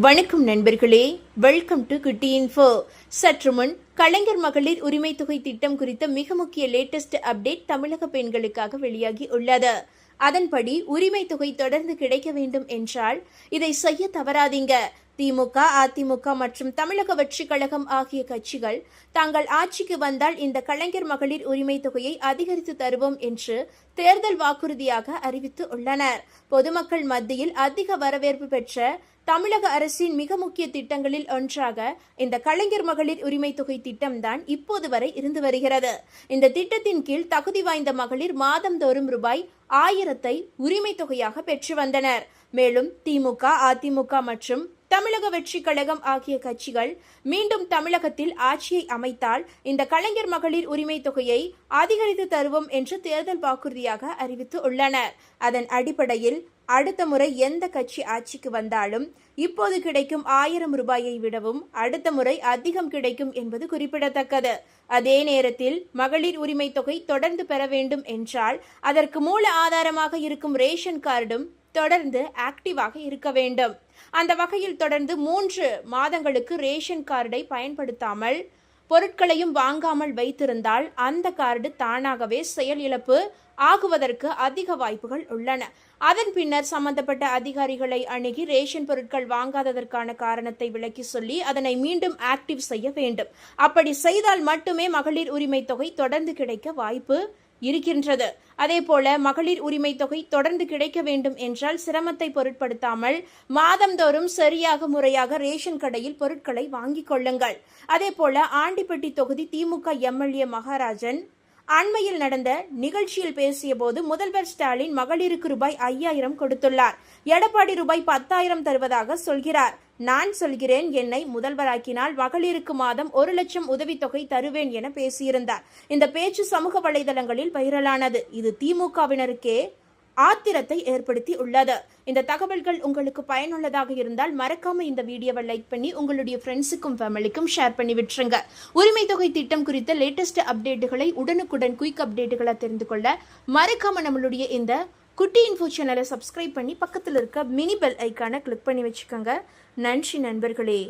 வணக்கம் நண்பர்களே, welcome to குட்டி இன்ஃபோ. சற்று முன் கலைஞர் மகளிர் உரிமை தொகை திட்டம் குறித்த மிக முக்கிய லேட்டஸ்ட் அப்டேட் தமிழக பெண்களுக்காக வெளியாகி உள்ளது. அதன்படி உரிமை தொகை தொடர்ந்து கிடைக்க வேண்டும் என்றால் இதை செய்ய தவறாதீங்க. திமுக, அதிமுக மற்றும் தமிழக வெற்றிக் கழகம் ஆகிய கட்சிகள் தாங்கள் ஆட்சிக்கு வந்தால் இந்த கலைஞர் மகளிர் உரிமை தொகையை அதிகரித்து தருவோம் என்று தேர்தல் வாக்குறுதியாக அறிவித்து உள்ளனர். பொதுமக்கள் மத்தியில் அதிக வரவேற்பு பெற்ற தமிழக அரசின் மிக முக்கிய திட்டங்களில் ஒன்றாக இந்த கலைஞர் மகளிர் உரிமை தொகை திட்டம்தான் இப்போது வரை இருந்து வருகிறது. இந்த திட்டத்தின் கீழ் தகுதி வாய்ந்த மகளிர் மாதந்தோறும் ரூபாய் 1000 உரிமை தொகையாக பெற்று வந்தனர். மேலும் திமுக, அதிமுக மற்றும் தமிழக வெற்றிக் கழகம் ஆகிய கட்சிகள் மீண்டும் தமிழகத்தில் ஆட்சியை அமைத்தால் இந்த கலைஞர் மகளிர் உரிமை தொகையை அதிகரித்து தருவோம் என்று தேர்தல் வாக்குறுதியாக அறிவித்து உள்ளனர். அதன் அடிப்படையில் அடுத்த முறை எந்த கட்சி ஆட்சிக்கு வந்தாலும் இப்போது கிடைக்கும் 1000 ரூபாயை விடவும் அடுத்த முறை அதிகம் கிடைக்கும் என்பது குறிப்பிடத்தக்கது. அதே நேரத்தில் மகளிர் உரிமை தொகை தொடர்ந்து பெற வேண்டும் என்றால் அதற்கு மூல ஆதாரமாக இருக்கும் ரேஷன் கார்டும் தொடர்ந்து ஆக்டிவாக இருக்க வேண்டும். அந்த வகையில் தொடர்ந்து 3 மாதங்களுக்கு ரேஷன் கார்டை பயன்படுத்தாமல் பொருட்களையும் வாங்காமல் வைத்திருந்தால் அந்த கார்டு தானாகவே செயல் இழப்பு ஆகுவதற்கு அதிக வாய்ப்புகள் உள்ளன. அதன் பின்னர் சம்பந்தப்பட்ட அதிகாரிகளை அணுகி ரேஷன் பொருட்கள் வாங்காததற்கான காரணத்தை விளக்கி சொல்லி அதனை மீண்டும் ஆக்டிவ் செய்ய வேண்டும். அப்படி செய்தால் மட்டுமே மகளிர் உரிமை தொகை தொடர்ந்து கிடைக்க வாய்ப்பு இருக்கின்றது. அதேபோல மகளிர் உரிமை தொகை தொடர்ந்து கிடைக்க வேண்டும் என்றால் சிரமத்தை பொருட்படுத்தாமல் மாதந்தோறும் சரியாக முறையாக ரேஷன் கடையில் பொருட்களை வாங்கிக் கொள்ளுங்கள். அதேபோல ஆண்டிப்பட்டி தொகுதி திமுக எம்எல்ஏ மகாராஜன் அண்மையில் நடந்த நிகழ்ச்சியில் பேசிய போது முதல்வர் ஸ்டாலின் மகளிருக்கு ரூபாய் 5000 கொடுத்துள்ளார். எடப்பாடி ரூபாய் 10,000 தருவதாக சொல்கிறார். நான் சொல்கிறேன், என்னை முதல்வராக்கினால் மகளிருக்கு மாதம் 1 லட்சம் உதவித்தொகை தருவேன் என பேசியிருந்தார். இந்த பேச்சு சமூக வலைதளங்களில் வைரலானது. இது திமுகவினருக்கே ஆத்திரத்தை ஏற்படுத்தி உள்ளது. இந்த தகவல்கள் உங்களுக்கு பயனுள்ளதாக இருந்தால் மறக்காம இந்த வீடியோவை லைக் பண்ணி உங்களுடைய ஃப்ரெண்ட்ஸுக்கும் ஃபேமிலிக்கும் ஷேர் பண்ணி விட்டுருங்க. உரிமை தொகை திட்டம் குறித்த லேட்டஸ்ட் அப்டேட்டுகளை உடனுக்குடன் குயிக் அப்டேட்டுகளை தெரிந்து கொள்ள மறக்காம நம்மளுடைய இந்த குட்டி இன்ஃபோ சேனலை சப்ஸ்கிரைப் பண்ணி பக்கத்தில் இருக்க மினி பெல் ஐக்கானை கிளிக் பண்ணி வச்சுக்கோங்க. நன்றி நண்பர்களே.